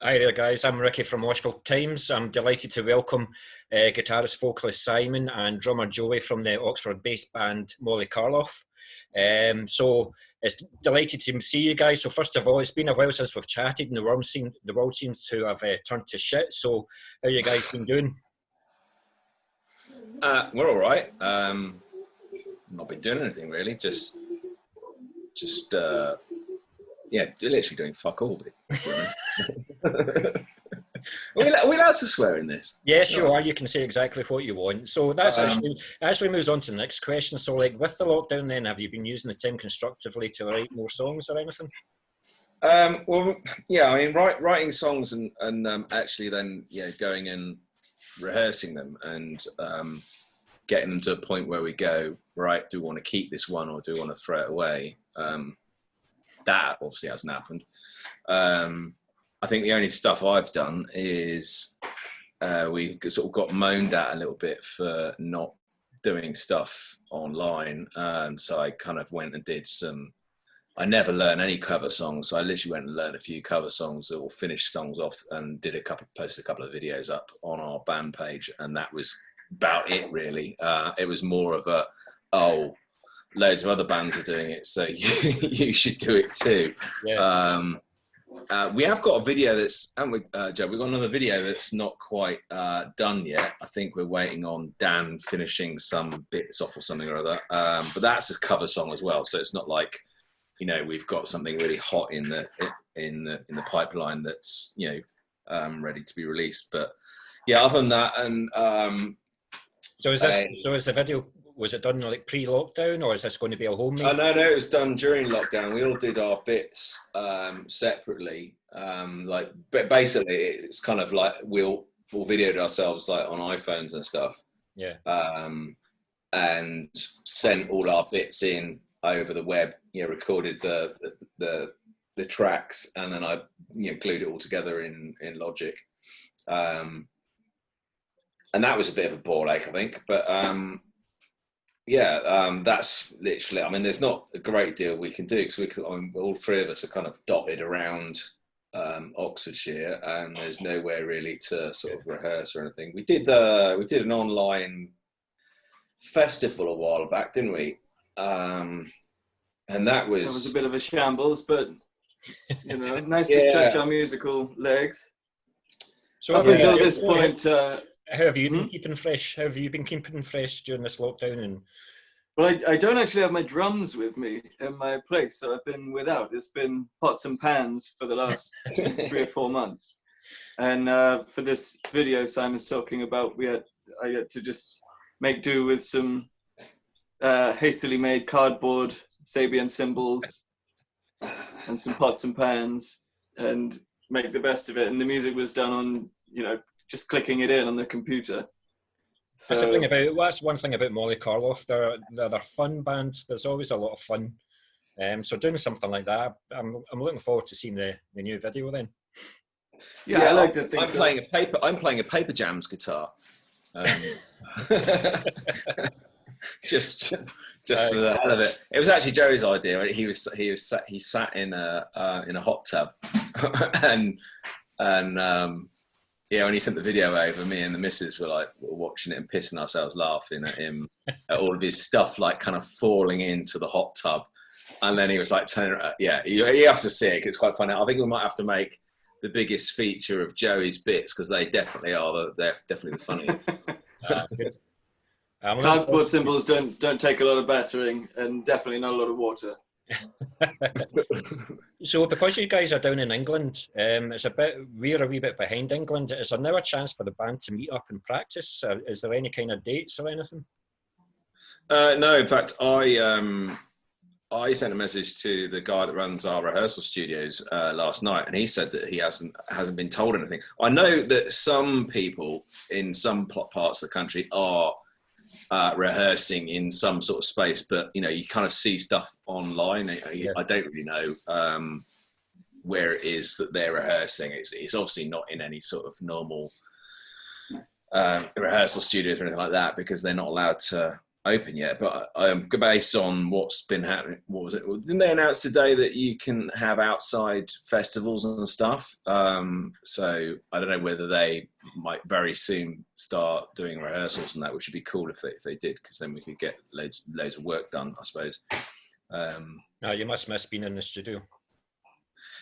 Hi there, guys. I'm Ricky from Moshville Times. I'm delighted to welcome guitarist vocalist Simon and drummer Joey from the Oxford-based band Molly Karloff. So it's delighted to see you guys. So first of all, it's been a while since we've chatted, and the world seems to have turned to shit. So how you guys been doing? We're all right. Not been doing anything really. Just literally doing fuck all. Are we allowed to swear in this? Yes, you are. You can say exactly what you want. So that's actually moves on to the next question. So, like with the lockdown, then have you been using the time constructively to write more songs or anything? Well, yeah. I mean, writing songs and actually then going and rehearsing them and getting them to a point where we go, right, do we want to keep this one or do we want to throw it away? That obviously hasn't happened. I think the only stuff I've done is we sort of got moaned at a little bit for not doing stuff online. And so I kind of went and did I never learn any cover songs. So I literally went and learned a few cover songs or finished songs off and posted a couple of videos up on our band page. And that was about it really. It was more of loads of other bands are doing it, so you should do it too. Yeah. We have got a video that's, haven't we, Joe? We've got another video that's not quite done yet. I think we're waiting on Dan finishing some bits off or something or other. But that's a cover song as well, so it's not like we've got something really hot in the pipeline that's ready to be released. But yeah, other than that, and so is the video? Was it done like pre-lockdown, or is this going to be a homemade? No, it was done during lockdown. We all did our bits separately. But basically, it's kind of like we all videoed ourselves like on iPhones and stuff. Yeah. And sent all our bits in over the web. Recorded the tracks, and then I glued it all together in Logic. And that was a bit of a ball ache, I think, but. That's literally, I mean, there's not a great deal we can do because all three of us are kind of dotted around Oxfordshire, and there's nowhere really to sort of rehearse or anything. We did an online festival a while back, didn't we? And that was a bit of a shambles, but nice to stretch our musical legs. So up until this point, how have you been keeping fresh? How have you been keeping fresh during this lockdown? Well, I don't actually have my drums with me in my place, so I've been without. It's been pots and pans for the last 3 or 4 months. And for this video Simon's talking about, I had to just make do with some hastily made cardboard Sabian cymbals and some pots and pans and make the best of it. And the music was done on, just clicking it in on the computer. So, that's one thing about Molly Karloff. They're fun band. There's always a lot of fun. So doing something like that, I'm looking forward to seeing the new video then. Yeah, I like to think I'm playing a Paper Jams guitar. Just for the hell of it. It was actually Joey's idea. He sat in a hot tub and when he sent the video over, me and the missus were watching it and pissing ourselves laughing at him, at all of his stuff kind of falling into the hot tub. And then he was turning around. Yeah, you have to see it 'cause it's quite funny. I think we might have to make the biggest feature of Joey's bits because they definitely are. They're definitely the funniest. Cardboard cymbals don't take a lot of battering and definitely not a lot of water. So because you guys are down in England, we're a wee bit behind England. Is there now a chance for the band to meet up and practice? Is there any kind of dates or anything? No, in fact, I sent a message to the guy that runs our rehearsal studios last night, and he said that he hasn't been told anything. I know that some people in some parts of the country are rehearsing in some sort of space, but you kind of see stuff online. I don't really know where it is that they're rehearsing. It's obviously not in any sort of normal rehearsal studios or anything like that because they're not allowed to open yet, but based on what's been happening, what was it? Didn't they announce today that you can have outside festivals and stuff? So I don't know whether they might very soon start doing rehearsals and that, which would be cool if they did, because then we could get loads of work done, I suppose. No, you must miss being in the studio.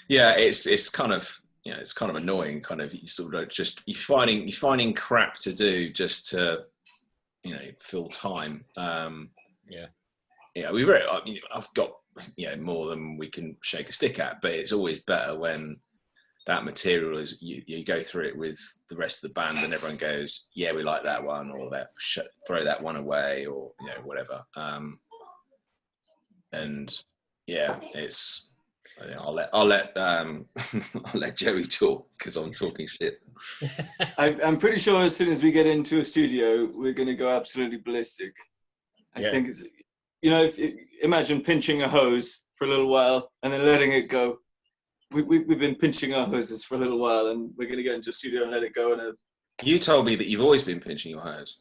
Yeah, it's kind of, you know, it's kind of annoying. Kind of, you sort of just you're finding crap to do just to, you know, fill time. Yeah, I've got, you know, more than we can shake a stick at, but it's always better when that material is you go through it with the rest of the band and everyone goes, yeah, we like that one, or that throw that one away, or, you know, whatever. And yeah, it's. I'll let I'll let Joey talk, because I'm talking shit. I'm pretty sure as soon as we get into a studio, we're going to go absolutely ballistic. I think it's, you know, imagine pinching a hose for a little while and then letting it go. We've been pinching our hoses for a little while, and we're going to get into a studio and let it go. And you told me that you've always been pinching your hose.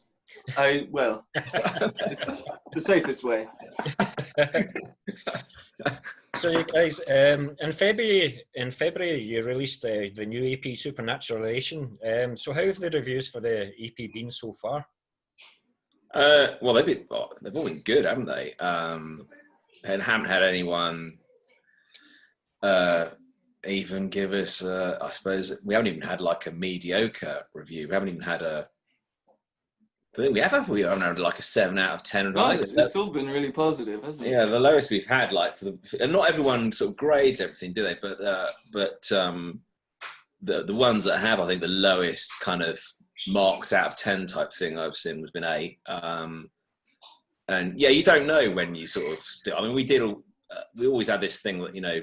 Well, it's the safest way. So you guys, in February, you released the new EP Supernaturalation. So how have the reviews for the EP been so far? Well, they've all been good, haven't they? And haven't had anyone even give us. I suppose we haven't even had like a mediocre review. We haven't even had a. I think we haven't had like a 7 out of 10. No, it's all been really positive, hasn't it? Yeah, the lowest we've had, like, and not everyone sort of grades everything, do they? But the ones that have, I think, the lowest kind of marks out of 10 type thing I've seen has been 8. And yeah, you don't know when you sort of still. I mean, we always had this thing that, you know,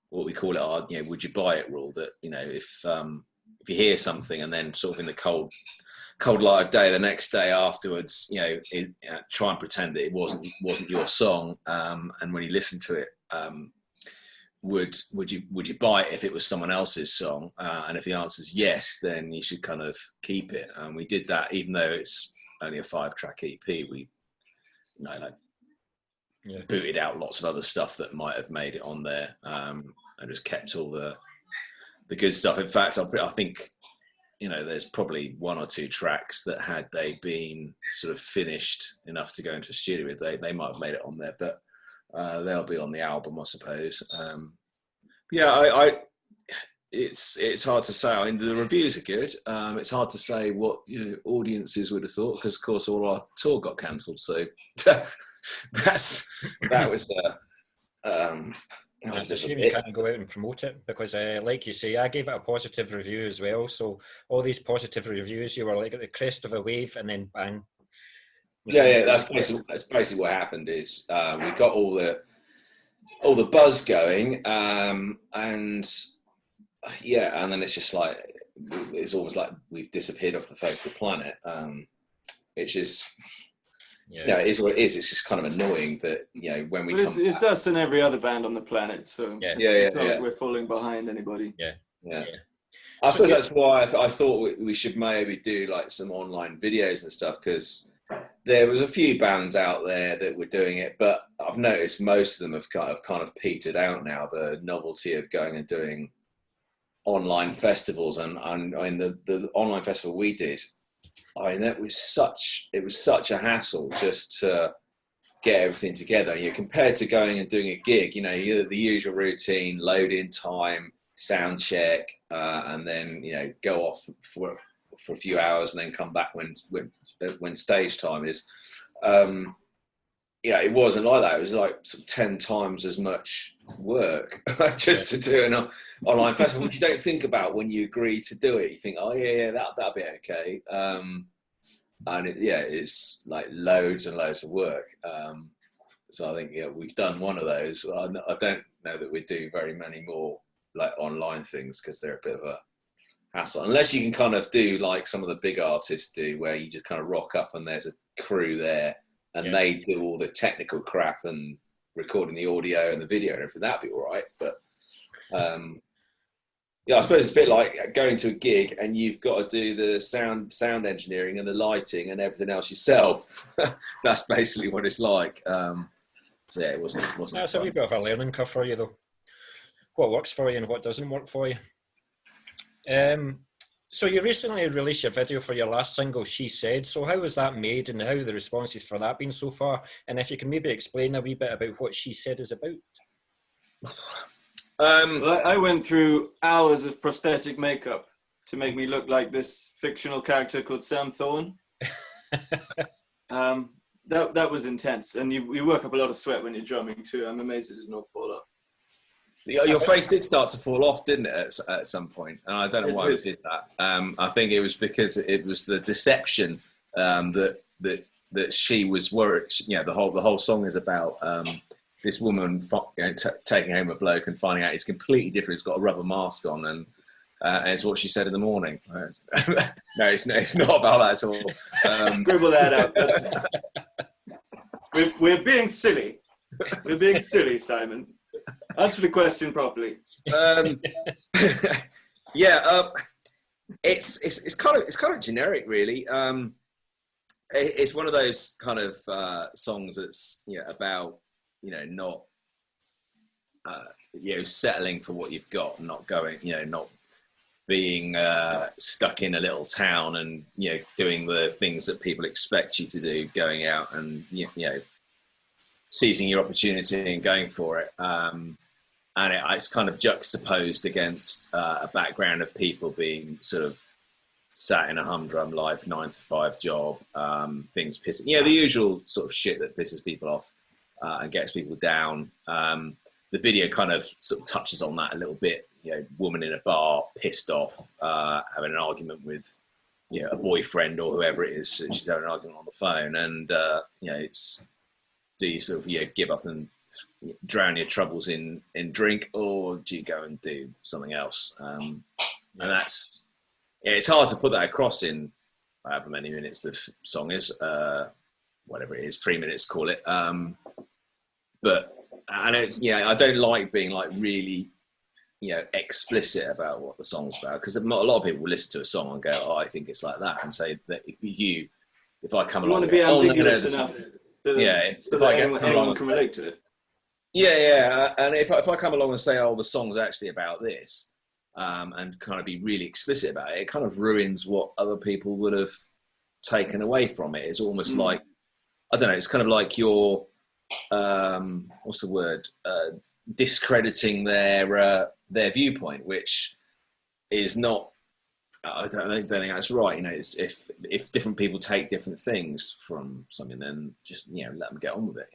what we call it, our, you know, would you buy it rule, that, you know, if you hear something and then sort of in the cold light of day the next day afterwards, you know, try and pretend that it wasn't your song, and when you listen to it, would you buy it if it was someone else's song? And if the answer is yes, then you should kind of keep it. And we did that, even though it's only a 5-track EP. We, you know, like, booted out lots of other stuff that might have made it on there, and just kept all the good stuff. In fact, I think, you know, there's probably 1 or 2 tracks that, had they been sort of finished enough to go into a studio with, they might have made it on there, but they'll be on the album, I suppose. Yeah, it's hard to say. I mean, the reviews are good. It's hard to say what, you know, audiences would have thought, because of course all our tour got cancelled. So that was the. It's a shame you can't go out and promote it, because, like you say, I gave it a positive review as well. So all these positive reviews, you were like at the crest of a wave, and then bang. Yeah, that's basically what happened. Is we got all the buzz going, and then it's just like, it's almost like we've disappeared off the face of the planet. Which is. Yeah, it is what it is. It's just kind of annoying that, you know, when we it's us and every other band on the planet, so it's not like we're falling behind anybody. Yeah. I suppose that's why I thought we should maybe do like some online videos and stuff, because there was a few bands out there that were doing it, but I've noticed most of them have kind of petered out now. The novelty of going and doing online festivals, and I mean the online festival we did, I mean, it was such a hassle just to get everything together. You know, compared to going and doing a gig, you know, the usual routine, load in time, sound check, and then, you know, go off for a few hours and then come back when stage time is. Yeah, it wasn't like that. It was like 10 times as much work just to do an online festival, which you don't think about when you agree to do it. You think, oh yeah, that'll be okay. And it's like loads and loads of work. So I think, yeah, we've done one of those. I don't know that we do very many more like online things, because they're a bit of a hassle. Unless you can kind of do like some of the big artists do, where you just kind of rock up and there's a crew there, and they do all the technical crap and recording the audio and the video and everything. That'd be all right. But Yeah, I suppose it's a bit like going to a gig and you've got to do the sound engineering and the lighting and everything else yourself. That's basically what it's like. So yeah, it wasn't. That's fun. a wee bit of a learning curve for you, though. What works for you and what doesn't work for you. So you recently released your video for your last single, She Said. So how was that made and how are the responses for that been so far? And if you can maybe explain a wee bit about what She Said is about. Well, I went through hours of prosthetic makeup to make me look like this fictional character called Sam Thorne. That was intense, and you work up a lot of sweat when you're drumming too. I'm amazed it did not fall off. Your face did start to fall off, didn't it, at some point? And I don't know why it did that. I think it was because it was the deception that she was worried. You know, the whole song is about this woman taking home a bloke and finding out he's completely different. He's got a rubber mask on, and it's what she said in the morning. No, it's not about that at all. Scribble that out. We're being silly. We're being silly, Simon. Answer the question properly. It's kind of generic, really. It's one of those kind of songs that's about not settling for what you've got, not going, not being stuck in a little town and doing the things that people expect you to do, going out and seizing your opportunity and going for it. And it's kind of juxtaposed against a background of people being sort of sat in a humdrum life, 9-to-5 job, things pissing, the usual sort of shit that pisses people off and gets people down. The video kind of sort of touches on that a little bit. Woman in a bar, pissed off, having an argument with a boyfriend or whoever it is. She's having an argument on the phone, and it's, do you sort of give up and drown your troubles in drink, or do you go and do something else? And that's it's hard to put that across in however many minutes the song is, whatever it is, 3 minutes, call it. But I don't like being like really explicit about what the song's about, because a lot of people will listen to a song and go, "Oh, I think it's like that," and say that if I come along, you want to be ambiguous enough. So that anyone can relate to it. Yeah. And if I come along and say, "Oh, the song's actually about this," and kind of be really explicit about it, it kind of ruins what other people would have taken away from it. It's almost like, I don't know, it's kind of like you're, what's the word? Discrediting their viewpoint, which is not. I don't think that's right. It's, if different people take different things from something, then just let them get on with it.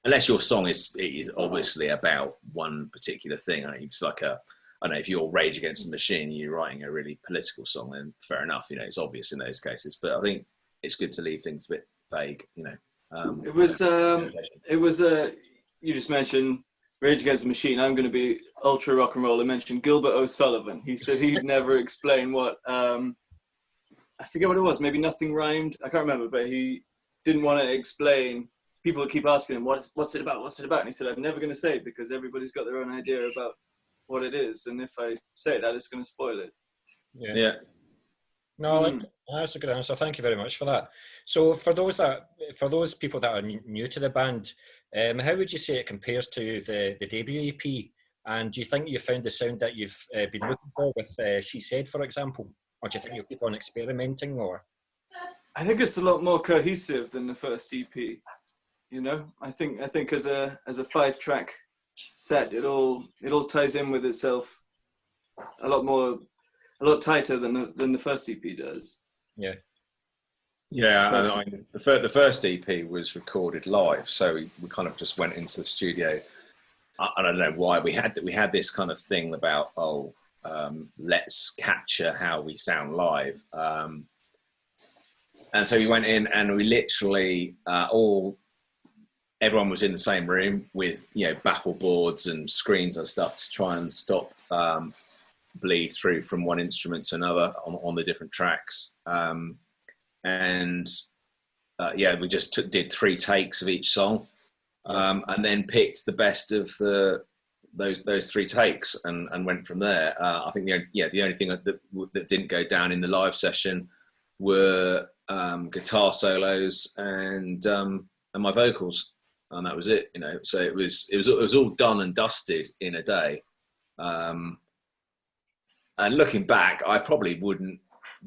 Unless your song is obviously about one particular thing. It's like I don't know, if you're Rage Against the Machine, you're writing a really political song, then fair enough. It's obvious in those cases. But I think it's good to leave things a bit vague. It was you just mentioned Rage Against the Machine. I'm going to be ultra rock and roll. I mentioned Gilbert O'Sullivan. He said he'd never explain what, I forget what it was, maybe Nothing Rhymed. I can't remember, but he didn't want to explain. People would keep asking him, what's it about? What's it about? And he said, I'm never going to say it because everybody's got their own idea about what it is. And if I say that, it's going to spoil it. Yeah. No, that's a good answer. Thank you very much for that. So for those people that are new to the band, how would you say it compares to the debut EP? And do you think you found the sound that you've been looking for with She Said, for example? Or do you think you'll keep on experimenting? Or I think it's a lot more cohesive than the first EP. I think as a 5-track set, it all ties in with itself a lot tighter than the first EP does. Yeah. The first EP was recorded live, so we kind of just went into the studio. I don't know why we had this kind of thing about let's capture how we sound live, and so we went in and we literally everyone was in the same room with baffle boards and screens and stuff to try and stop bleed through from one instrument to another on the different tracks. We just did 3 takes of each song, and then picked the best of the those 3 takes and went from there. I think the only thing that didn't go down in the live session were guitar solos and my vocals, and that was it. So it was all done and dusted in a day. And looking back, I probably wouldn't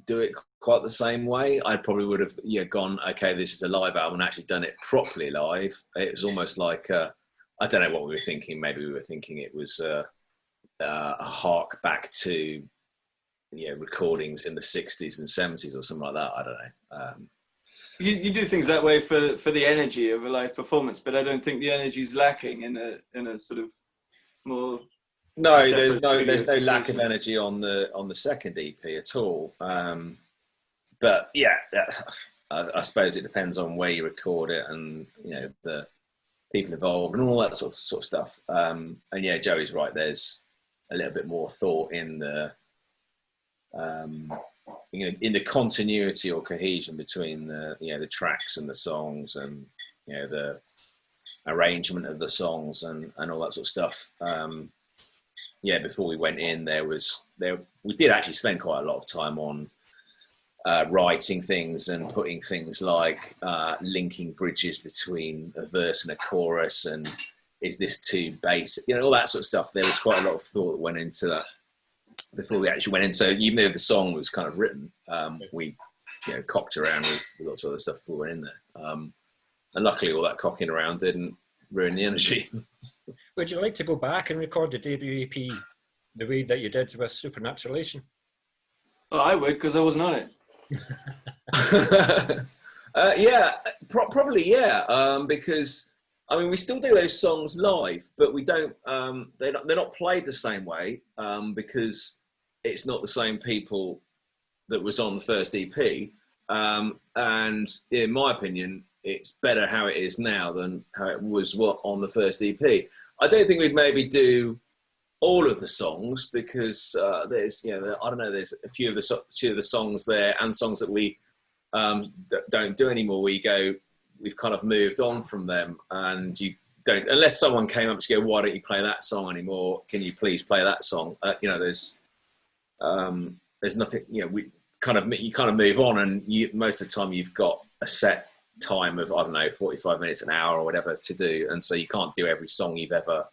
do it quite the same way. I probably would have gone, okay, this is a live album, and actually done it properly live. It was almost like I don't know what we were thinking. Maybe we were thinking it was a hark back to recordings in the 60s and 70s or something like that. I don't know. You do things that way for the energy of a live performance, but I don't think the energy is lacking in a sort of more. No, there's no lack of energy on the second EP at all. But yeah, I suppose it depends on where you record it and the people involved and all that sort of stuff. And yeah, Joey's right. There's a little bit more thought in the in the continuity or cohesion between the tracks and the songs, and the arrangement of the songs and all that sort of stuff. Before we went in, we did actually spend quite a lot of time on writing things and putting things like linking bridges between a verse and a chorus, and is this too basic? All that sort of stuff. There was quite a lot of thought that went into that before we actually went in. So even though the song was kind of written, we cocked around with lots of other stuff before we went in there. And luckily all that cocking around didn't ruin the energy. Would you like to go back and record the debut EP the way that you did with Supernaturalation? Oh, I would, because I wasn't on it. Probably, yeah. Because we still do those songs live, but we don't. They're not played the same way because it's not the same people that was on the first EP. And in my opinion, it's better how it is now than how it was on the first EP. I don't think we'd maybe do all of the songs because there's I don't know, there's a few of the songs there and songs that we don't do anymore. We've kind of moved on from them, and you don't, unless someone came up to you, why don't you play that song anymore? Can you please play that song? There's nothing. You kind of move on, and most of the time you've got a set time of 45 minutes, an hour, or whatever to do, and so you can't do every song you've ever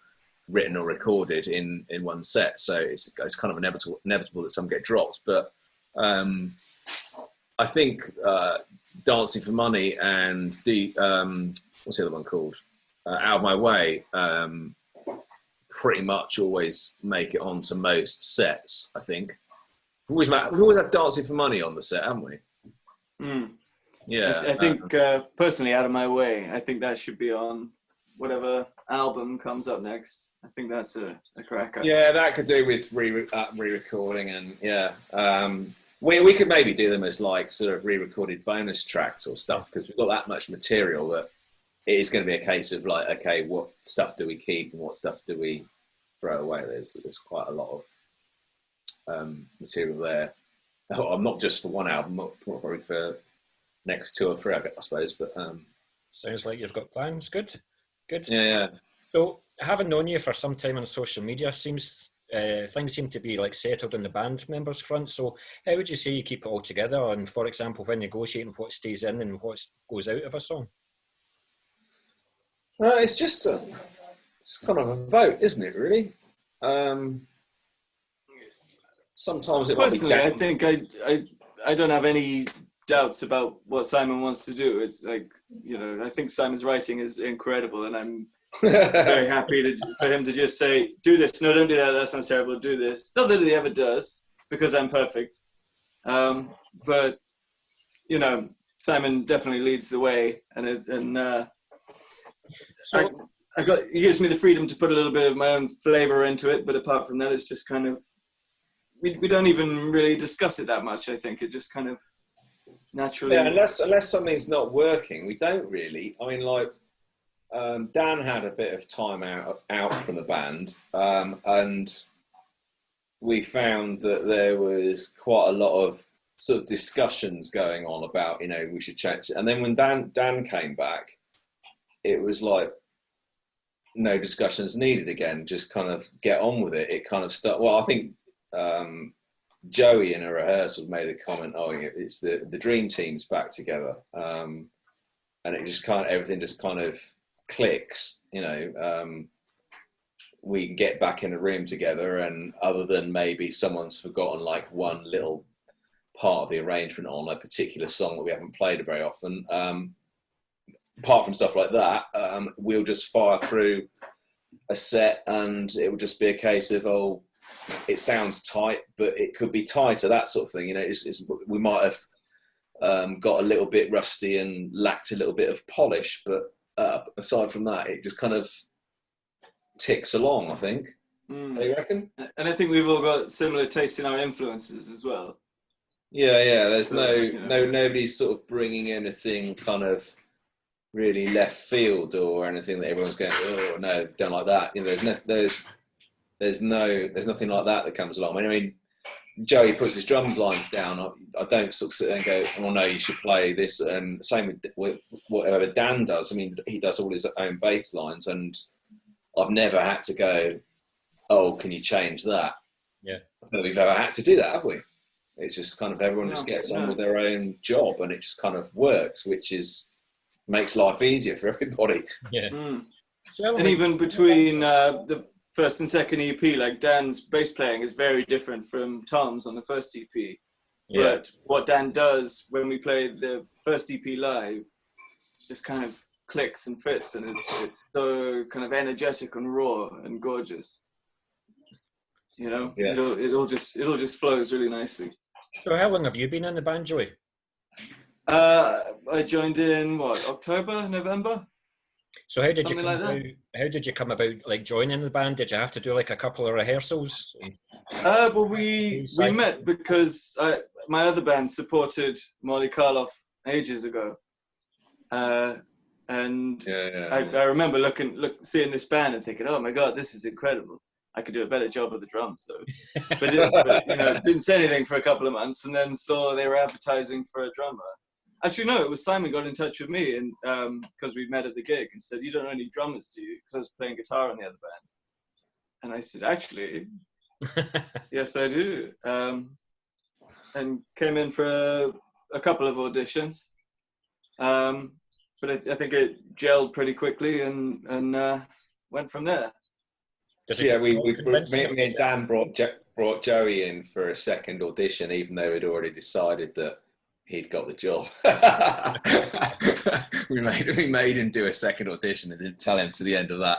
written or recorded in one set. So it's kind of inevitable that some get dropped. But I think Dancing for Money and what's the other one called? Out of My Way, pretty much always make it onto most sets, I think. We've always had Dancing for Money on the set, haven't we? Mm. Yeah. I think personally, Out of My Way, I think that should be on whatever album comes up next. I think that's a cracker. Yeah, that could do with re-recording, and yeah. We could maybe do them as like sort of re-recorded bonus tracks or stuff, because we've got that much material that it is going to be a case of like, okay, what stuff do we keep and what stuff do we throw away? There's quite a lot of material there. I'm not just for one album, probably for next 2 or 3, I suppose. But sounds like you've got plans. Good. Yeah. So, having known you for some time on social media, things seem to be like settled on the band members' front. So, how would you say you keep it all together? And, for example, when negotiating what stays in and what goes out of a song? It's just kind of a vote, isn't it? Really. Sometimes it might be. Personally, I think I don't have any doubts about what Simon wants to do. It's like, I think Simon's writing is incredible, and I'm very happy for him to just say, do this. No, don't do that. That sounds terrible. Do this. Not that he ever does, because I'm perfect. But, Simon definitely leads the way, he gives me the freedom to put a little bit of my own flavor into it. But apart from that, it's just kind of, we don't even really discuss it that much. I think it just kind of naturally. Yeah, unless something's not working, we don't really. I mean, like, Dan had a bit of time out from the band, and we found that there was quite a lot of sort of discussions going on about, we should change it. And then when Dan came back, it was like, no discussions needed again. Just kind of get on with it. It kind of well, I think Joey in a rehearsal made a comment, "Oh, it's the dream team's back together," and it just everything just kind of clicks. We can get back in a room together, and other than maybe someone's forgotten like one little part of the arrangement on a particular song that we haven't played very often, apart from stuff like that, we'll just fire through a set, and it will just be a case of, oh, it sounds tight, but it could be tighter, that sort of thing. We might have got a little bit rusty and lacked a little bit of polish, but aside from that, it just kind of ticks along, I think. Do you reckon? And I think we've all got similar taste in our influences as well. Yeah. There's nobody's sort of bringing anything kind of really left field or anything that everyone's going, oh no, don't like that. There's nothing like that comes along. I mean, Joey puts his drum lines down. I don't sort of sit there and go, oh no, you should play this. And same with whatever Dan does. I mean, he does all his own bass lines, and I've never had to go, oh, can you change that? Yeah. I don't think we've ever had to do that, have we? It's just kind of everyone just gets on with their own job, and it just kind of works, which makes life easier for everybody. Yeah. And even between the first and second EP, like Dan's bass playing is very different from Tom's on the first EP. Yeah. But what Dan does when we play the first EP live just kind of clicks and fits, and it's so kind of energetic and raw and gorgeous. It all just flows really nicely. So how long have you been in the band, Joey? I joined in October, November. So how did you come about like joining the band? Did you have to do like a couple of rehearsals? Well, we met because my other band supported Molly Karloff ages ago. I remember seeing this band and thinking, oh my God, this is incredible. I could do a better job of the drums though. But didn't say anything for a couple of months, and then saw they were advertising for a drummer. Actually, no, it was Simon got in touch with me, and because we met at the gig, and said, you don't know any drummers, do you? Because I was playing guitar in the other band. And I said, actually, yes, I do. And came in for a couple of auditions. But I think it gelled pretty quickly, and went from there. Yeah, me and Dan brought Joey in for a second audition, even though he'd already decided that he'd got the job. we made him do a second audition and didn't tell him to the end of that.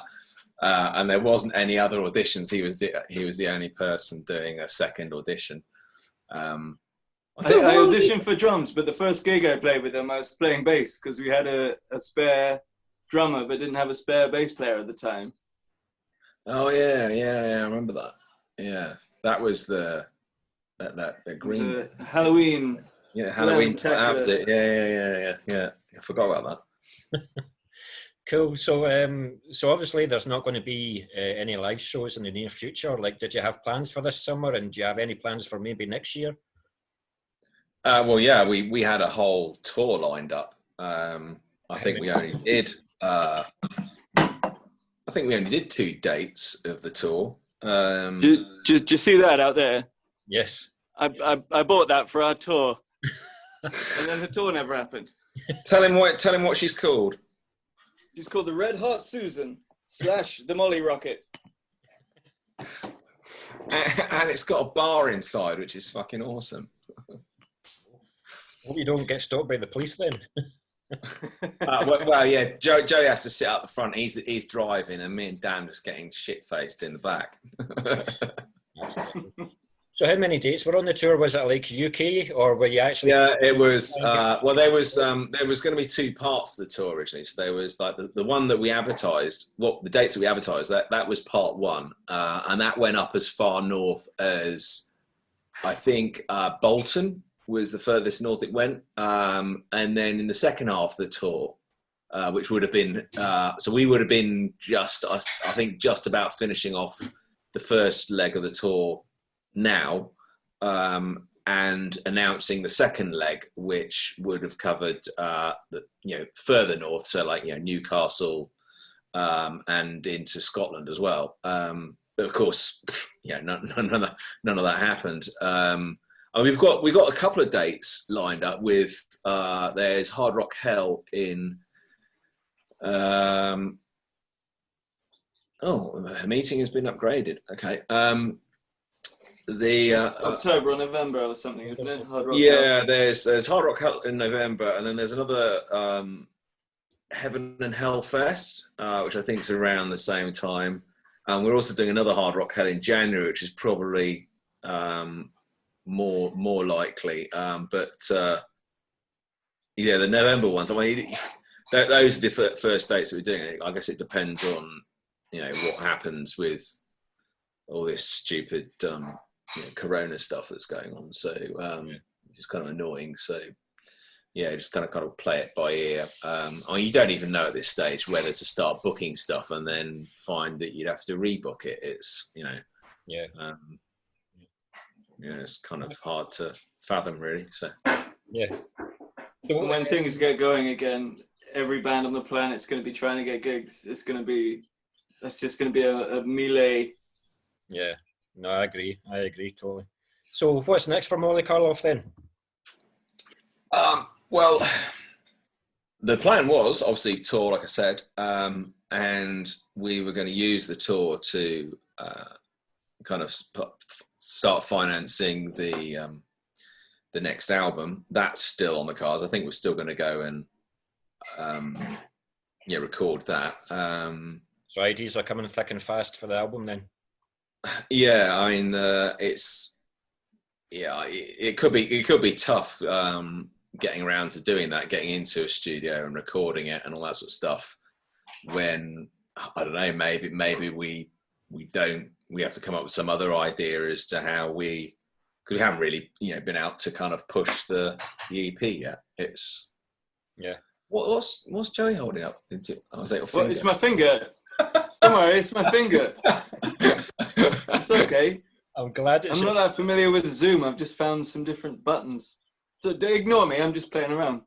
And there wasn't any other auditions. He was the only person doing a second audition. I auditioned for drums, but the first gig I played with him, I was playing bass because we had a spare drummer, but didn't have a spare bass player at the time. Oh yeah, I remember that. Yeah, that was the green Halloween. Yeah, Halloween. That was it. Yeah. I forgot about that. Cool. So obviously there's not going to be any live shows in the near future. Like, did you have plans for this summer, and do you have any plans for maybe next year? Well, yeah, we had a whole tour lined up. I think we only did. I think we only did 2 dates of the tour. Did you see that out there? Yes. I bought that for our tour, and then the tour never happened. Tell him what she's called. She's called the Red Hot Susan / the Molly Rocket. And it's got a bar inside, which is fucking awesome. Hope you don't get stopped by the police then. Well, yeah, Joey has to sit up the front. He's driving, and me and Dan just getting shit-faced in the back. So how many dates were on the tour? Was it like UK, or were you actually? Yeah, it was. Well, there was going to be 2 parts to the tour originally. So there was like the one that we advertised. The dates that we advertised, that was part 1, and that went up as far north as, I think, Bolton was the furthest north it went. And then in the second half of the tour, which would have been, so we would have been just about finishing off the first leg of the tour now, and announcing the second leg, which would have covered, further north. So like, Newcastle, and into Scotland as well. But of course, none of that happened. And we've got a couple of dates lined up with. There's Hard Rock Hell in. The meeting has been upgraded. Okay. October or November or something, isn't it? Hard Rock Hell. There's Hard Rock Hell in November, and then there's another Heaven and Hell Fest, which I think is around the same time. And we're also doing another Hard Rock Hell in January, which is probably more likely. The November ones. I mean, those are the first dates that we're doing. I guess it depends on what happens with all this stupid Corona stuff that's going on. So it's kind of annoying. So just kind of play it by ear. I mean, you don't even know at this stage whether to start booking stuff and then find that you'd have to rebook it. It's it's kind of hard to fathom, really. So when things get going again, every band on the planet's going to be trying to get gigs. That's just going to be a melee. Yeah, no, I agree totally. So what's next for Molly Karloff then? Well, the plan was obviously tour, like I said, and we were going to use the tour to kind of start financing the next album. That's still on the cards. I think we're still going to go and record that. So ideas are coming thick and fast for the album then? Yeah, I mean, it could be tough getting around to doing that, getting into a studio and recording it and all that sort of stuff. When I don't know, maybe we have to come up with some other idea as to how because we haven't really been out to kind of push the EP yet. It's what's Joey holding up? Oh, is that your finger? It's my finger. Don't worry, it's my finger. It's okay. I'm glad I'm not that familiar with Zoom. I've just found some different buttons. So ignore me, I'm just playing around.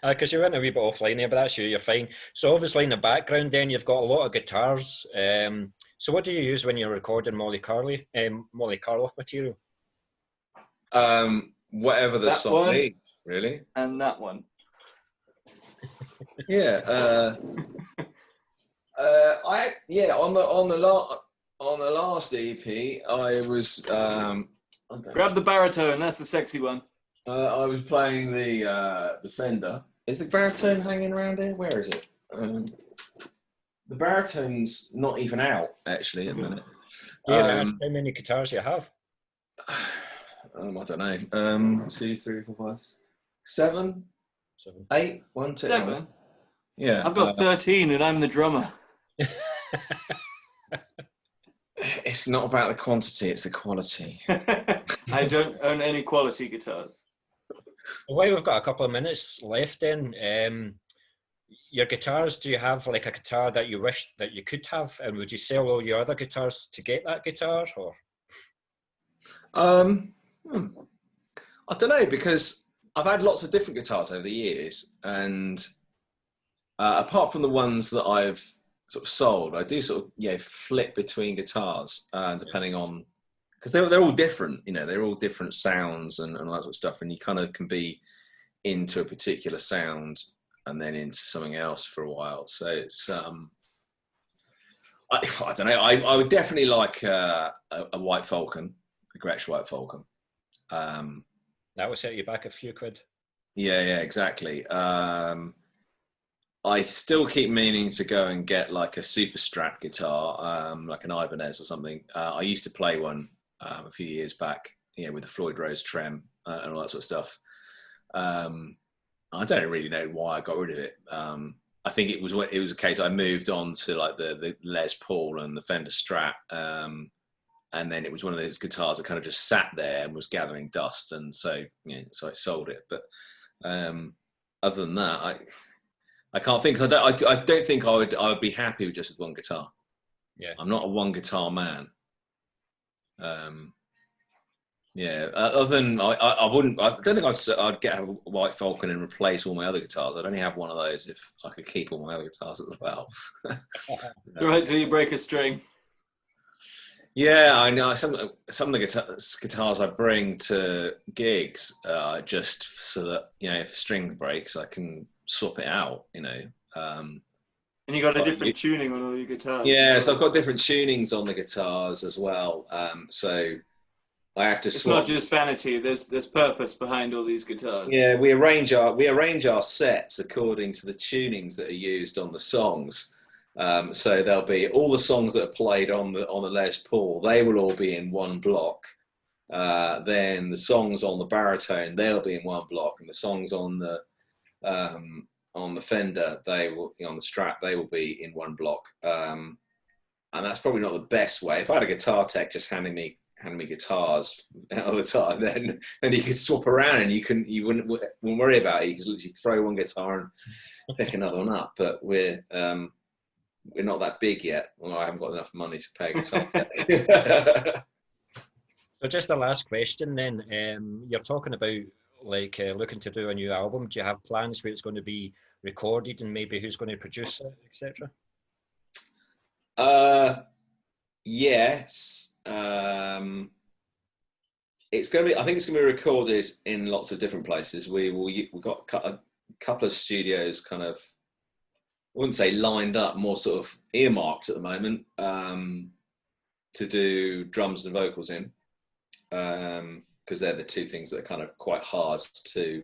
Because you went a wee bit offline there, but that's you're fine. So obviously in the background then you've got a lot of guitars. So what do you use when you're recording Molly Karloff material? Whatever the song needs, really. And that one. On the last EP, I was grab the baritone. That's the sexy one. I was playing the Fender. Is the baritone hanging around here? Where is it? The baritone's not even out actually at the minute. How many guitars you have? I don't know. 2, 3, 4, 5, 7, 8. 1, 2. 7. Yeah, I've got 13, and I'm the drummer. It's not about the quantity; it's the quality. I don't own any quality guitars. Well, we've got a couple of minutes left then. Your guitars, do you have like a guitar that you wish that you could have, and would you sell all your other guitars to get that guitar, or? I don't know, because I've had lots of different guitars over the years, and apart from the ones that I've sort of sold, I do sort of flip between guitars depending on, because they're all different, they're all different sounds and all that sort of stuff, and you kind of can be into a particular sound and then into something else for a while. So it's I don't know. I would definitely like a White Falcon, a Gretsch White Falcon. That will set you back a few quid. Yeah, exactly. I still keep meaning to go and get like a Super Strat guitar, like an Ibanez or something. I used to play one a few years back, with the Floyd Rose trem and all that sort of stuff. I don't really know why I got rid of it. I think it was a case I moved on to like the Les Paul and the Fender Strat, and then it was one of those guitars that kind of just sat there and was gathering dust, and so so I sold it. But other than that, I can't think. I don't think I would be happy with just one guitar. Yeah, I'm not a one guitar man. Yeah, other than I wouldn't. I don't think I'd get a White Falcon and replace all my other guitars. I'd only have one of those if I could keep all my other guitars as well. Right till you break a string. Yeah, I know. Some of the guitars I bring to gigs, just so that if a string breaks, I can swap it out. And you got a different tuning on all your guitars. Yeah, so I've got different tunings on the guitars as well. So I have to. It's not just vanity. There's purpose behind all these guitars. Yeah, we arrange our sets according to the tunings that are used on the songs. So there'll be all the songs that are played on the Les Paul. They will all be in one block. Then the songs on the baritone, they'll be in one block, and the songs on the Fender, on the Strat, they will be in one block. And that's probably not the best way. If I had a guitar tech just handing me guitars all the time, then you could swap around and you wouldn't worry about it. You could literally throw one guitar and pick another one up. But we're not that big yet. Well, I haven't got enough money to pay a guitar. So just the last question then. You're talking about looking to do a new album. Do you have plans where it's going to be recorded and maybe who's going to produce it, etc.? Yes. It's going to be. I think it's going to be recorded in lots of different places. We've got a couple of studios kind of, I wouldn't say lined up, more sort of earmarked at the moment to do drums and vocals in, because they're the two things that are kind of quite hard to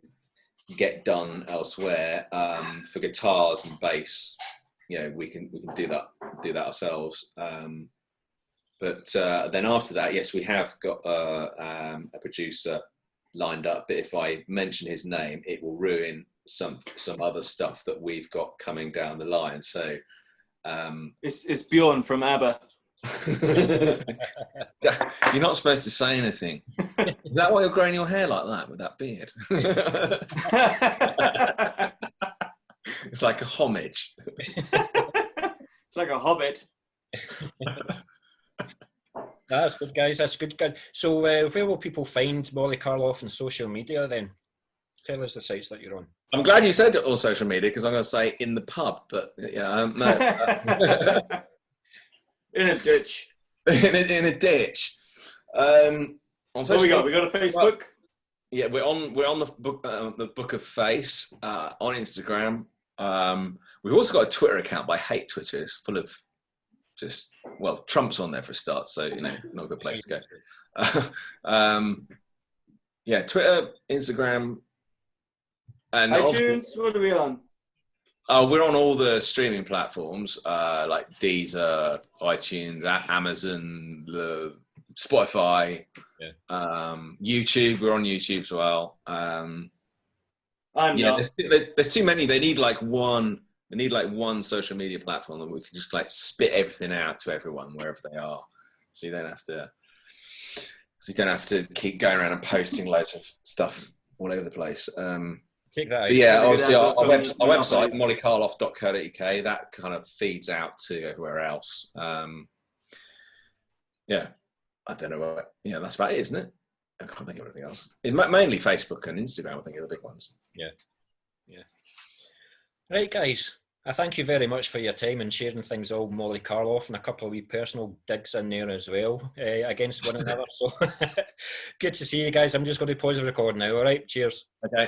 get done elsewhere. For guitars and bass, we can do that ourselves. But then after that, yes, we have got a producer lined up. But if I mention his name, it will ruin some other stuff that we've got coming down the line. So it's Bjorn from ABBA. You're not supposed to say anything. Is that why you're growing your hair like that with that beard? It's like a homage. It's like a hobbit. That's good, guys. That's good. So where will people find Molly Karloff on social media then? Tell us the sites that you're on. I'm glad you said all social media, because I'm going to say in the pub, but yeah, no. In a ditch. in a ditch. What we got? We got a Facebook. Well, yeah, we're on the Book of Face on Instagram. We've also got a Twitter account, but I hate Twitter. It's full of Trump's on there for a start, so not a good place to go. Yeah, Twitter, Instagram, and iTunes. What are we on? We're on all the streaming platforms like Deezer, iTunes, Amazon, Spotify, YouTube. We're on YouTube as well. I'm not. There's too many. They need one social media platform that we can just spit everything out to everyone wherever they are, so you don't have to keep going around and posting loads of stuff all over the place. Take that out. Yeah, obviously our website, mollykarloff.co.uk, that kind of feeds out to everywhere else. Yeah, I don't know what. Yeah, that's about it, isn't it? I can't think of anything else. It's mainly Facebook and Instagram, I think, are the big ones. Yeah. Right, guys. I thank you very much for your time and sharing things all Molly Karloff, and a couple of wee personal digs in there as well against one another. So good to see you guys. I'm just going to pause the record now. All right. Cheers. Okay.